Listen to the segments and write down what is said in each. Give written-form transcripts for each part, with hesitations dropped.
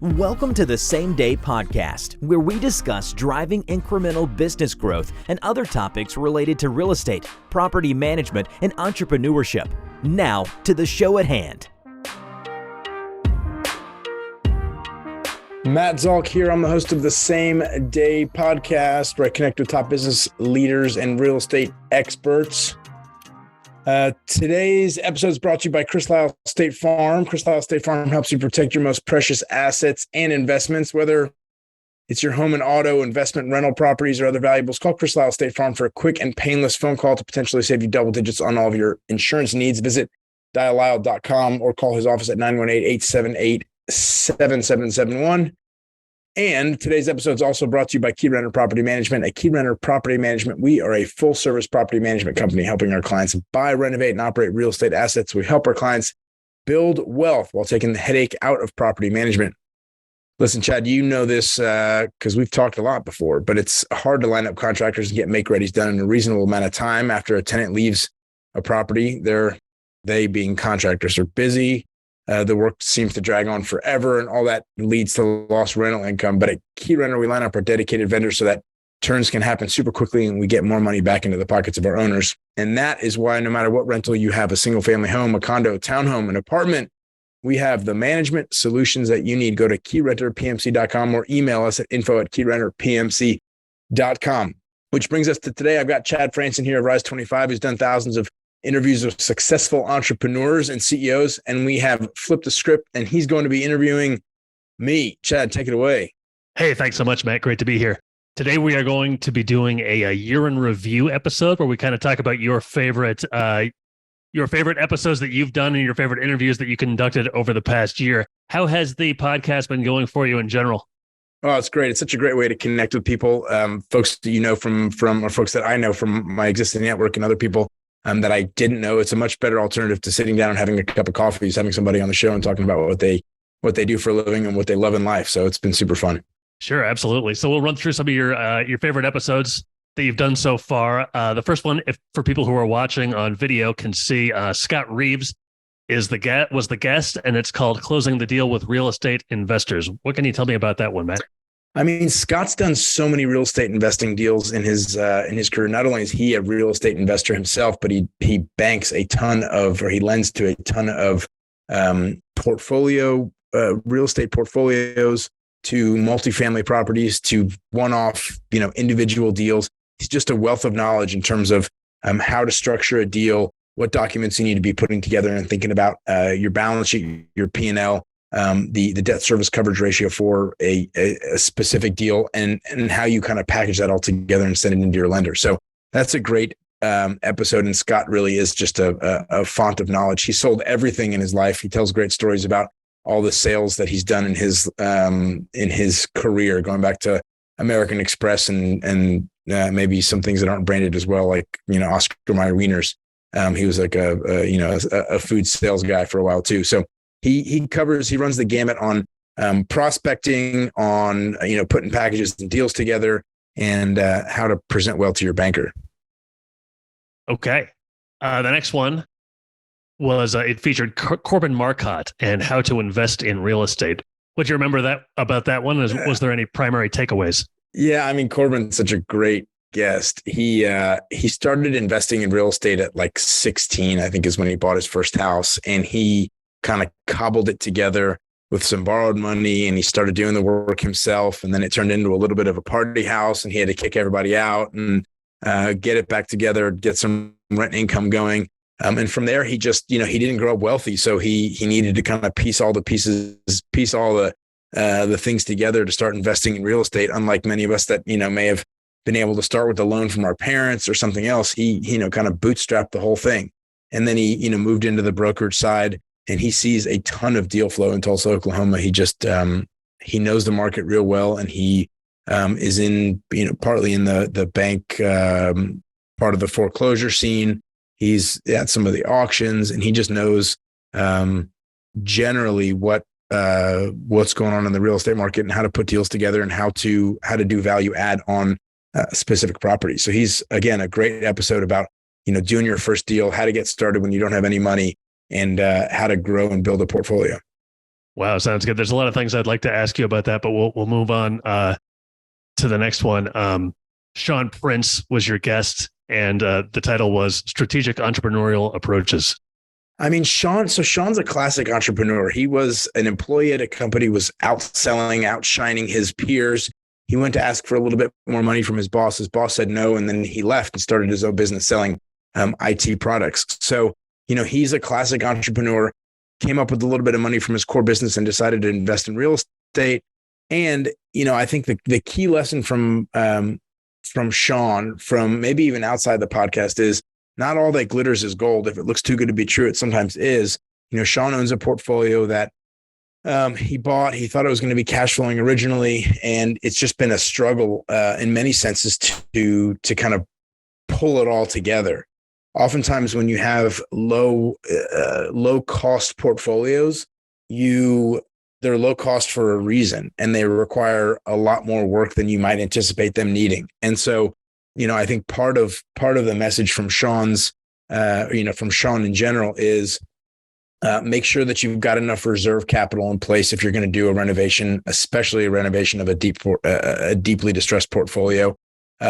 Welcome to the Same Day Podcast, where we discuss driving incremental business growth and other topics related to real estate, property management, and entrepreneurship. Now, to the show at hand. Matt Zalk here. I'm the host of the Same Day Podcast, where I connect with top business leaders and real estate experts. Today's episode is brought to you by Chris Lyle State Farm. Chris Lyle State Farm helps you protect your most precious assets and investments, whether it's your home and auto, investment, rental properties, or other valuables. Call Chris Lyle State Farm for a quick and painless phone call to potentially save you double digits on all of your insurance needs. Visit diallyle.com or call his office at 918-878-7771. And today's episode is also brought to you by Keyrenter Property Management. At Keyrenter Property Management, we are a full-service property management company helping our clients buy, renovate, and operate real estate assets. We help our clients build wealth while taking the headache out of property management. Listen, Chad, you know this because we've talked a lot before, but it's hard to line up contractors and get make-readies done in a reasonable amount of time after a tenant leaves a property. They being contractors are busy. The work seems to drag on forever, and all that leads to lost rental income. But at Keyrenter, we line up our dedicated vendors so that turns can happen super quickly and we get more money back into the pockets of our owners. And that is why no matter what rental you have, a single family home, a condo, a townhome, an apartment, we have the management solutions that you need. Go to keyrenterpmc.com or email us at info@keyrenterpmc.com. Which brings us to today. I've got Chad Franson here of Rise 25, who's done thousands of interviews with successful entrepreneurs and CEOs, and we have flipped the script, and he's going to be interviewing me. Chad, take it away. Hey, thanks so much, Matt. Great to be here. Today, we are going to be doing a year in review episode where we kind of talk about your favorite episodes that you've done and your favorite interviews that you conducted over the past year. How has the podcast been going for you in general? Oh, it's great. It's such a great way to connect with people, folks that you know from or folks that I know from my existing network and other people that I didn't know. It's a much better alternative to sitting down and having a cup of coffee, is having somebody on the show and talking about what they do for a living and what they love in life. So it's been super fun. Sure, absolutely. So we'll run through some of your favorite episodes that you've done so far. The first one, if for people who are watching on video can see, Scott Reeves was the guest, and it's called Closing the Deal with Real Estate Investors. What can you tell me about that one, Matt? I mean, Scott's done so many real estate investing deals in his career. Not only is he a real estate investor himself, but he banks he lends to a ton of real estate portfolios, to multifamily properties, to one-off, individual deals. He's just a wealth of knowledge in terms of how to structure a deal, what documents you need to be putting together, and thinking about your balance sheet, your P&L. The debt service coverage ratio for a specific deal, and how you kind of package that all together and send it into your lender. So that's a great episode. And Scott really is just a font of knowledge. He sold everything in his life. He tells great stories about all the sales that he's done in his career, going back to American Express and maybe some things that aren't branded as well, like Oscar Mayer Wieners. He was like a food sales guy for a while too. So he runs the gamut on prospecting, on putting packages and deals together, and how to present well to your banker. Okay, the next one was it featured Corbin Marcotte and how to invest in real estate. What do you remember about that one? Was there any primary takeaways? Yeah, I mean, Corbin's such a great guest. He started investing in real estate at like 16, I think, is when he bought his first house, and he kind of cobbled it together with some borrowed money, and he started doing the work himself. And then it turned into a little bit of a party house, and he had to kick everybody out and get it back together, get some rent income going. And from there, he just, he didn't grow up wealthy. So he needed to kind of piece all the things together to start investing in real estate. Unlike many of us that, may have been able to start with a loan from our parents or something else, he kind of bootstrapped the whole thing. And then he, moved into the brokerage side. And he sees a ton of deal flow in Tulsa, Oklahoma. He just he knows the market real well, and he is in partly in the bank part of the foreclosure scene. He's at some of the auctions, and he just knows generally what's going on in the real estate market and how to put deals together and how to do value add on specific properties. So he's, again, a great episode about doing your first deal, how to get started when you don't have any money, and how to grow and build a portfolio. Wow, sounds good. There's a lot of things I'd like to ask you about that, but we'll move on to the next one. Sean Prince was your guest, and the title was Strategic Entrepreneurial Approaches. I mean, Sean's a classic entrepreneur. He was an employee at a company, was outselling, outshining his peers. He went to ask for a little bit more money from his boss. His boss said no, and then he left and started his own business selling IT products. So, he's a classic entrepreneur, came up with a little bit of money from his core business and decided to invest in real estate. And, I think the key lesson from Sean, from maybe even outside the podcast, is not all that glitters is gold. If it looks too good to be true, it sometimes is. Sean owns a portfolio that he bought. He thought it was going to be cash flowing originally, and it's just been a struggle in many senses to kind of pull it all together. Oftentimes, when you have low cost portfolios, they're low cost for a reason, and they require a lot more work than you might anticipate them needing. And so, I think part of the message from Sean's, from Sean in general, is make sure that you've got enough reserve capital in place if you're going to do a renovation, especially a renovation of a deeply distressed portfolio.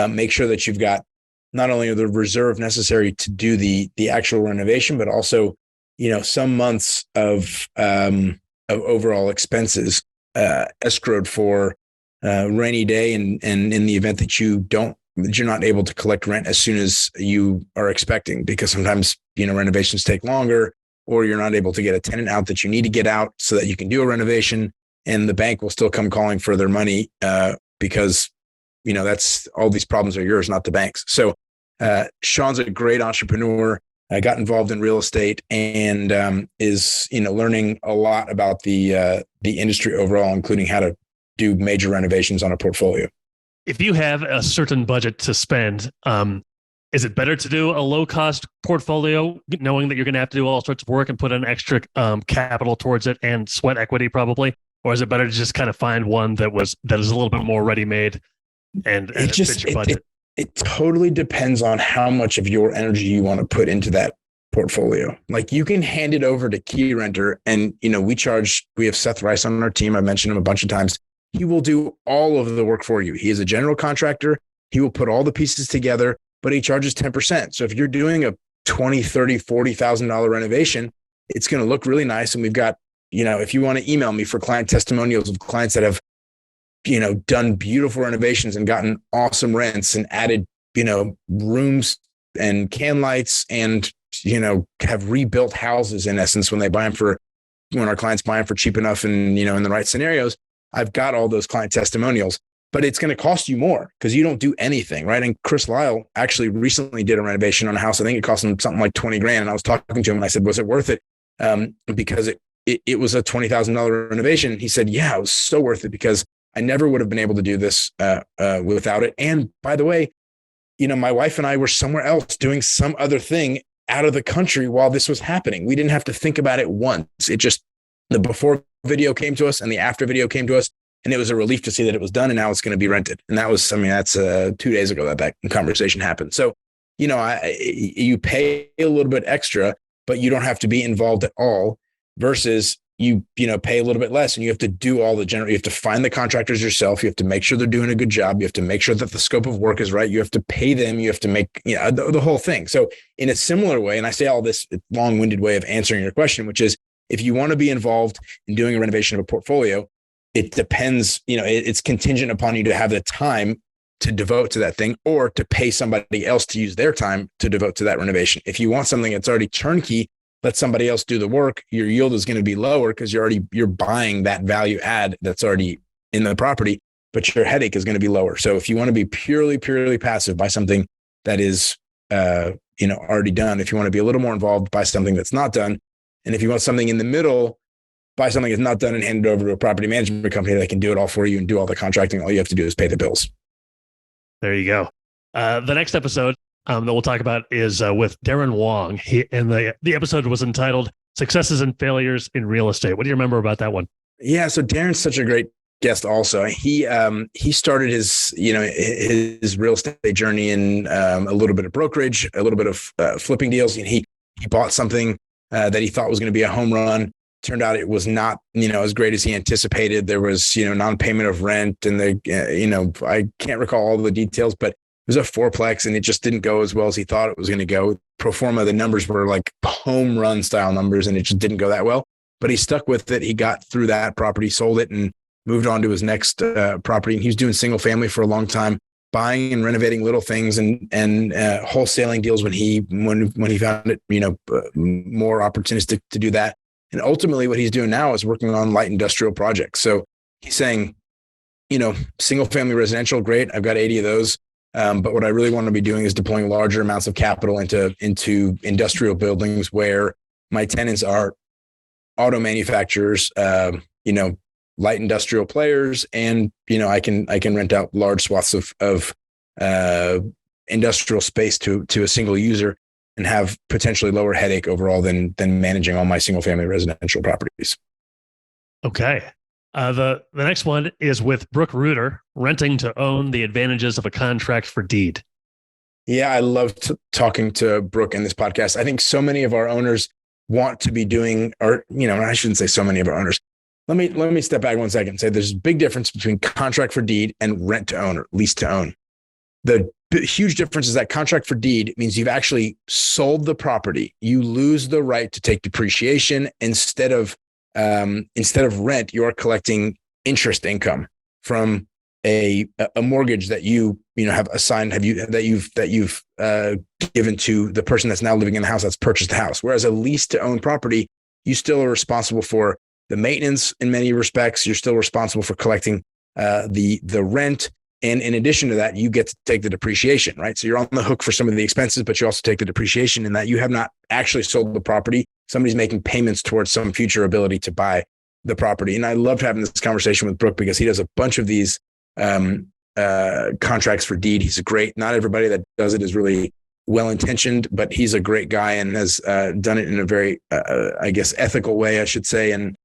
Make sure that you've got not only the reserve necessary to do the actual renovation, but also, some months of overall expenses escrowed for rainy day, and in the event that you're not able to collect rent as soon as you are expecting, because sometimes, renovations take longer, or you're not able to get a tenant out that you need to get out so that you can do a renovation, and the bank will still come calling for their money because, that's all these problems are yours, not the bank's. So Sean's a great entrepreneur. I got involved in real estate and is, learning a lot about the industry overall, including how to do major renovations on a portfolio. If you have a certain budget to spend, is it better to do a low-cost portfolio, knowing that you're going to have to do all sorts of work and put in extra capital towards it and sweat equity probably? Or is it better to just kind of find one that is a little bit more ready-made and it fits your budget? It totally depends on how much of your energy you want to put into that portfolio. Like, you can hand it over to Keyrenter, and, we have Seth Rice on our team. I mentioned him a bunch of times. He will do all of the work for you. He is a general contractor. He will put all the pieces together, but he charges 10%. So if you're doing a $20,000, $30,000, $40,000 renovation, it's going to look really nice. And we've got, if you want to email me for client testimonials of clients that have, done beautiful renovations and gotten awesome rents and added, rooms and can lights and, have rebuilt houses in essence when our clients buy them for cheap enough and, in the right scenarios. I've got all those client testimonials, but it's going to cost you more because you don't do anything, right? And Chris Lyle actually recently did a renovation on a house. I think it cost him something like $20,000. And I was talking to him and I said, was it worth it? Because it was a $20,000 renovation. And he said, yeah, it was so worth it because I never would have been able to do this without it. And by the way, my wife and I were somewhere else doing some other thing out of the country while this was happening. We didn't have to think about it once. It just, the before video came to us and the after video came to us, and it was a relief to see that it was done and now it's going to be rented. And that's 2 days ago that conversation happened. So, you pay a little bit extra, but you don't have to be involved at all, versus you pay a little bit less and you have to do all you have to find the contractors yourself. You have to make sure they're doing a good job. You have to make sure that the scope of work is right. You have to pay them. You have to make, the whole thing. So in a similar way, and I say all this long-winded way of answering your question, which is, if you want to be involved in doing a renovation of a portfolio, it depends, it's contingent upon you to have the time to devote to that thing, or to pay somebody else to use their time to devote to that renovation. If you want something that's already turnkey, let somebody else do the work. Your yield is going to be lower because you're buying that value add that's already in the property, but your headache is going to be lower. So if you want to be purely passive, buy something that is, already done. If you want to be a little more involved, buy something that's not done. And if you want something in the middle, buy something that's not done and hand it over to a property management company that can do it all for you and do all the contracting. All you have to do is pay the bills. There you go. The next episode that we'll talk about is with Darren Wong. The episode was entitled Successes and Failures in Real Estate. What do you remember about that one? Yeah, so Darren's such a great guest also. He started his real estate journey in a little bit of brokerage, a little bit of flipping deals. And he bought something that he thought was going to be a home run. Turned out it was not, as great as he anticipated. There was, non-payment of rent, and I can't recall all the details, but it was a fourplex, and it just didn't go as well as he thought it was going to go. Pro forma, the numbers were like home run style numbers, and it just didn't go that well. But he stuck with it. He got through that property, sold it, and moved on to his next property. And he was doing single family for a long time, buying and renovating little things and wholesaling deals when he found it, more opportunistic to do that. And ultimately what he's doing now is working on light industrial projects. So he's saying, single family residential, great. I've got 80 of those. But what I really want to be doing is deploying larger amounts of capital into industrial buildings where my tenants are auto manufacturers, light industrial players, and I can rent out large swaths of industrial space to a single user and have potentially lower headache overall than managing all my single family residential properties. Okay. The next one is with Brooke Reuter, renting to own, the advantages of a contract for deed. Yeah, I love talking to Brooke in this podcast. I think so many of our owners want to be doing, or, I shouldn't say so many of our owners. Let me step back 1 second and say there's a big difference between contract for deed and rent to own or lease to own. The huge difference is that contract for deed means you've actually sold the property. You lose the right to take depreciation. Instead of rent, you're collecting interest income from a mortgage that have assigned, that you've given to the person that's now living in the house that's purchased the house. Whereas a lease to own property, you still are responsible for the maintenance in many respects. You're still responsible for collecting the rent. And in addition to that, you get to take the depreciation, right? So you're on the hook for some of the expenses, but you also take the depreciation in that you have not actually sold the property. Somebody's making payments towards some future ability to buy the property. And I loved having this conversation with Brooke because he does a bunch of these contracts for deed. He's not everybody that does it is really well-intentioned, but he's a great guy and has done it in a very, ethical way, I should say, and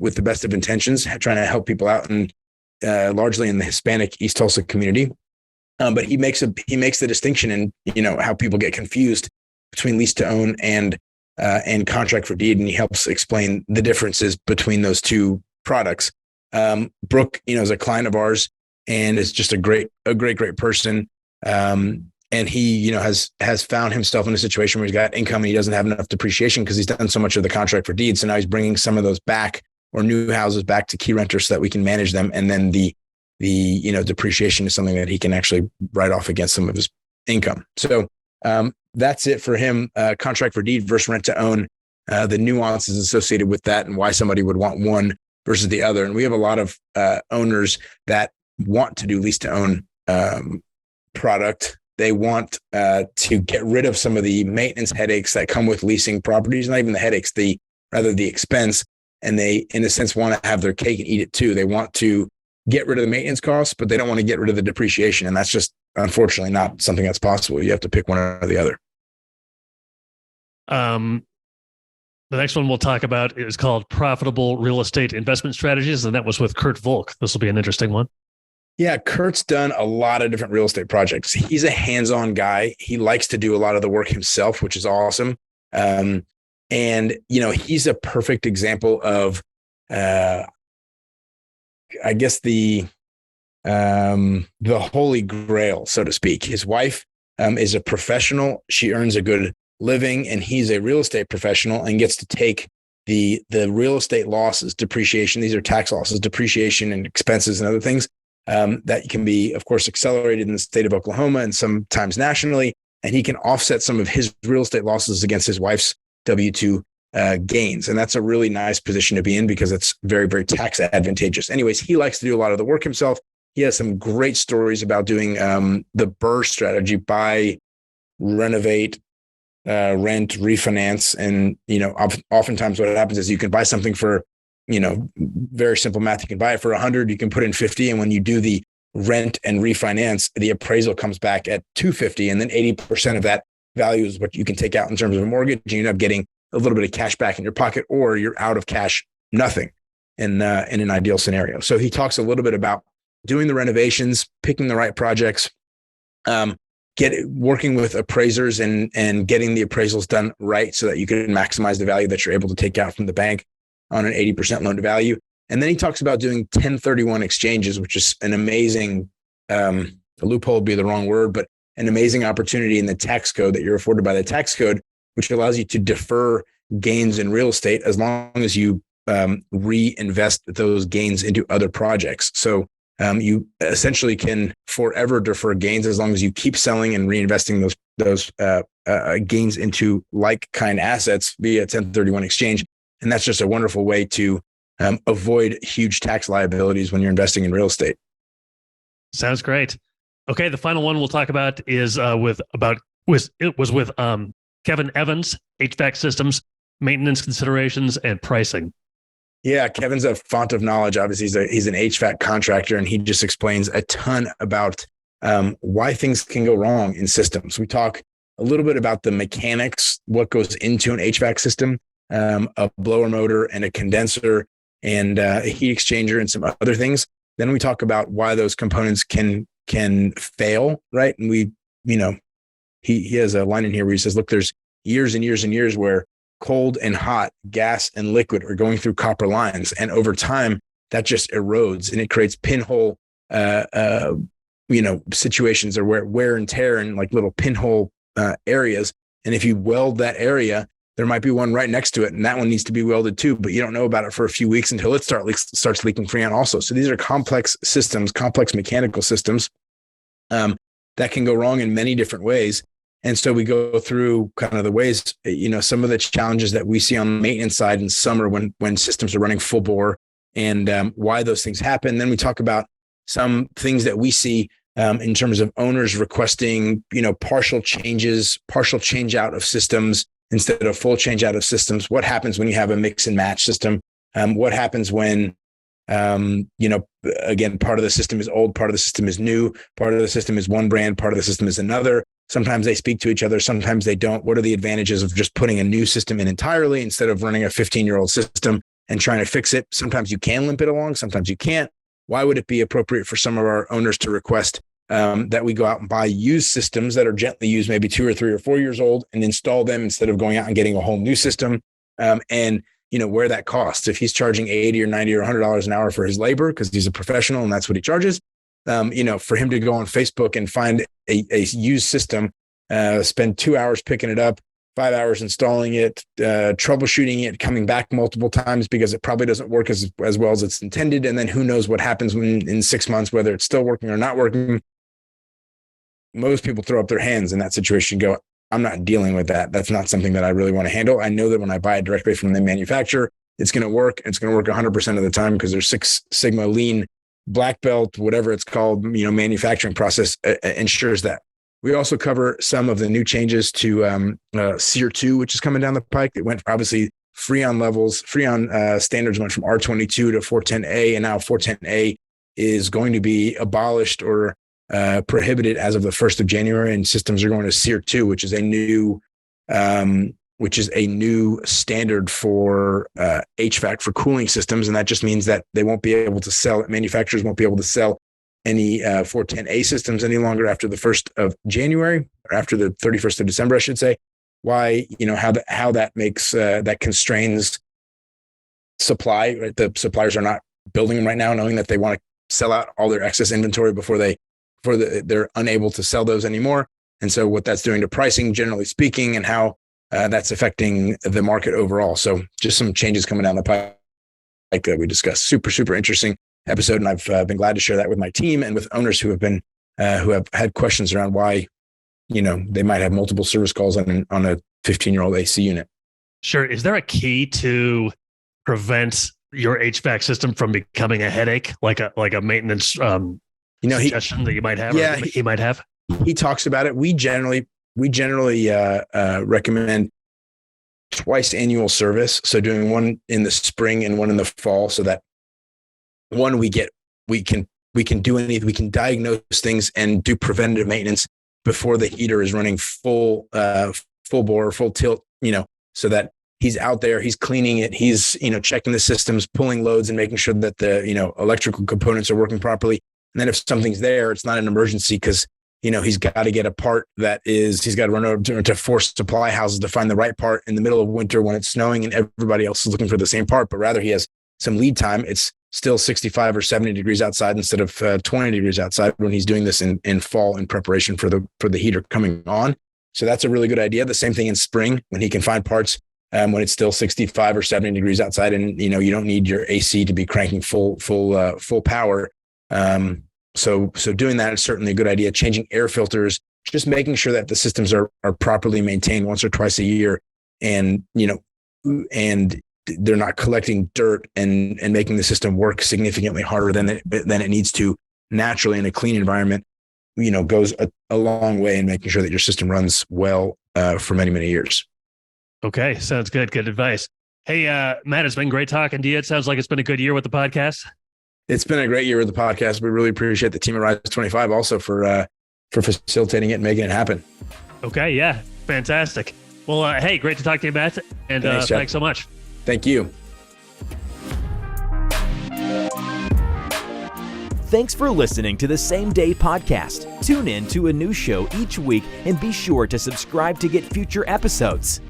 with the best of intentions, trying to help people out, and largely in the Hispanic East Tulsa community. But he makes the distinction in, how people get confused between lease to own and contract for deed. And he helps explain the differences between those two products. Brooke, is a client of ours and is just a great person. And he, has found himself in a situation where he's got income and he doesn't have enough depreciation because he's done so much of the contract for deed. So now he's bringing some of those back, or new houses back, to Keyrenter so that we can manage them. And then the depreciation is something that he can actually write off against some of his income. So that's it for him. Contract for deed versus rent to own, the nuances associated with that and why somebody would want one versus the other. And we have a lot of owners that want to do lease to own product. They want to get rid of some of the maintenance headaches that come with leasing properties, not even the headaches, rather the expense. And they, in a sense, want to have their cake and eat it too. They want to get rid of the maintenance costs, but they don't want to get rid of the depreciation. And that's just, unfortunately, not something that's possible. You have to pick one or the other. The next one we'll talk about is called Profitable Real Estate Investment Strategies, and that was with Kurt Volk. This will be an interesting one. Yeah, Kurt's done a lot of different real estate projects. He's a hands-on guy. He likes to do a lot of the work himself, which is awesome. And, he's a perfect example of, the holy grail, so to speak. His wife is a professional. She earns a good living, and he's a real estate professional and gets to take the real estate losses, depreciation. These are tax losses, depreciation and expenses and other things that can be, of course, accelerated in the state of Oklahoma and sometimes nationally. And he can offset some of his real estate losses against his wife's W-2 gains. And that's a really nice position to be in because it's very, very tax advantageous. Anyways, he likes to do a lot of the work himself. He has some great stories about doing the BRRRR strategy: buy, renovate, rent, refinance. And, oftentimes what happens is you can buy something for, very simple math. You can buy it for 100, you can put in 50. And when you do the rent and refinance, the appraisal comes back at 250. And then 80% of that value is what you can take out in terms of a mortgage. You end up getting a little bit of cash back in your pocket, or you're out of cash, nothing in an ideal scenario. So he talks a little bit about doing the renovations, picking the right projects, working with appraisers and getting the appraisals done right so that you can maximize the value that you're able to take out from the bank. on an 80% loan to value. And then he talks about doing 1031 exchanges, which is an amazing, a loophole would be the wrong word, but an amazing opportunity in the tax code that you're afforded by the tax code, which allows you to defer gains in real estate as long as you reinvest those gains into other projects. So you essentially can forever defer gains as long as you keep selling and reinvesting those gains into like kind assets via 1031 exchange. And that's just a wonderful way to avoid huge tax liabilities when you're investing in real estate. Sounds great. Okay, the final one we'll talk about is with Kevin Evans, HVAC systems, maintenance considerations, and pricing. Yeah, Kevin's a font of knowledge. Obviously, he's an HVAC contractor, and he just explains a ton about why things can go wrong in systems. We talk a little bit about the mechanics, what goes into an HVAC system, a blower motor and a condenser and a heat exchanger and some other things. Then we talk about why those components can fail, right? And he has a line in here where he says, look, there's years and years and years where cold and hot, gas and liquid are going through copper lines. And over time, that just erodes and it creates pinhole, situations or wear and tear in like little pinhole areas. And if you weld that area, there might be one right next to it. And that one needs to be welded too, but you don't know about it for a few weeks until it starts leaking freon also. So these are complex systems, complex mechanical systems that can go wrong in many different ways. And so we go through kind of the ways, some of the challenges that we see on the maintenance side in summer when systems are running full bore and why those things happen. Then we talk about some things that we see in terms of owners requesting, partial change out of systems instead of full change out of systems. What happens when you have a mix and match system? What happens when again, part of the system is old, part of the system is new, part of the system is one brand, part of the system is another. Sometimes they speak to each other, sometimes they don't. What are the advantages of just putting a new system in entirely instead of running a 15-year-old system and trying to fix it? Sometimes you can limp it along, sometimes you can't. Why would it be appropriate for some of our owners to request that we go out and buy used systems that are gently used, maybe 2 or 3 or 4 years old, and install them instead of going out and getting a whole new system? And where that costs. If he's charging $80 or $90 or $100 an hour for his labor because he's a professional and that's what he charges, for him to go on Facebook and find a used system, spend 2 hours picking it up, 5 hours installing it, troubleshooting it, coming back multiple times because it probably doesn't work as well as it's intended. And then who knows what happens when in 6 months, whether it's still working or not working. Most people throw up their hands in that situation and go, I'm not dealing with that. That's not something that I really want to handle. I know that when I buy it directly from the manufacturer, it's going to work. It's going to work 100% of the time because there's Six Sigma lean black belt, whatever it's called, manufacturing process ensures that. We also cover some of the new changes to SEER 2, which is coming down the pike. It went obviously Freon standards went from R22 to 410A, and now 410A is going to be abolished or prohibited as of the 1st of January, and systems are going to SEER 2, which is a new standard for HVAC for cooling systems. And that just means that they won't be able to sell, manufacturers won't be able to sell any 410A systems any longer after the 1st of January or after the 31st of December, I should say. Why, how that makes, that constrains supply, right? The suppliers are not building them right now, knowing that they want to sell out all their excess inventory before they're unable to sell those anymore. And so what that's doing to pricing, generally speaking, and how that's affecting the market overall. So just some changes coming down the pipe that we discussed. Super, super interesting episode. And I've been glad to share that with my team and with owners who have had questions around why, they might have multiple service calls on a 15-year-old AC unit. Sure. Is there a key to prevent your HVAC system from becoming a headache, like a maintenance suggestion that you might have? Yeah, he might have. He talks about it. We generally recommend twice annual service. So doing one in the spring and one in the fall, so that one we can diagnose things and do preventative maintenance before the heater is running full bore, full tilt, so that he's out there, he's cleaning it, he's, checking the systems, pulling loads and making sure that the, electrical components are working properly. And then if something's there, it's not an emergency because, he's got to get a part he's got to run over to force supply houses to find the right part in the middle of winter when it's snowing and everybody else is looking for the same part, but rather he has some lead time. It's still 65 or 70 degrees outside instead of 20 degrees outside when he's doing this in fall in preparation for the heater coming on. So that's a really good idea. The same thing in spring when he can find parts when it's still 65 or 70 degrees outside, and you don't need your AC to be cranking full power. So doing that is certainly a good idea. Changing air filters, just making sure that the systems are properly maintained once or twice a year, and they're not collecting dirt and making the system work significantly harder than it needs to naturally in a clean environment, goes a long way in making sure that your system runs well for many, many years. Okay. Sounds good. Good advice. Hey, Matt, it's been great talking to you. It sounds like it's been a good year with the podcast. It's been a great year with the podcast. We really appreciate the team at Rise 25 also for facilitating it and making it happen. Okay. Yeah. Fantastic. Well, hey, great to talk to you, Matt. And thanks so much. Thank you. Thanks for listening to the Same Day Podcast. Tune in to a new show each week and be sure to subscribe to get future episodes.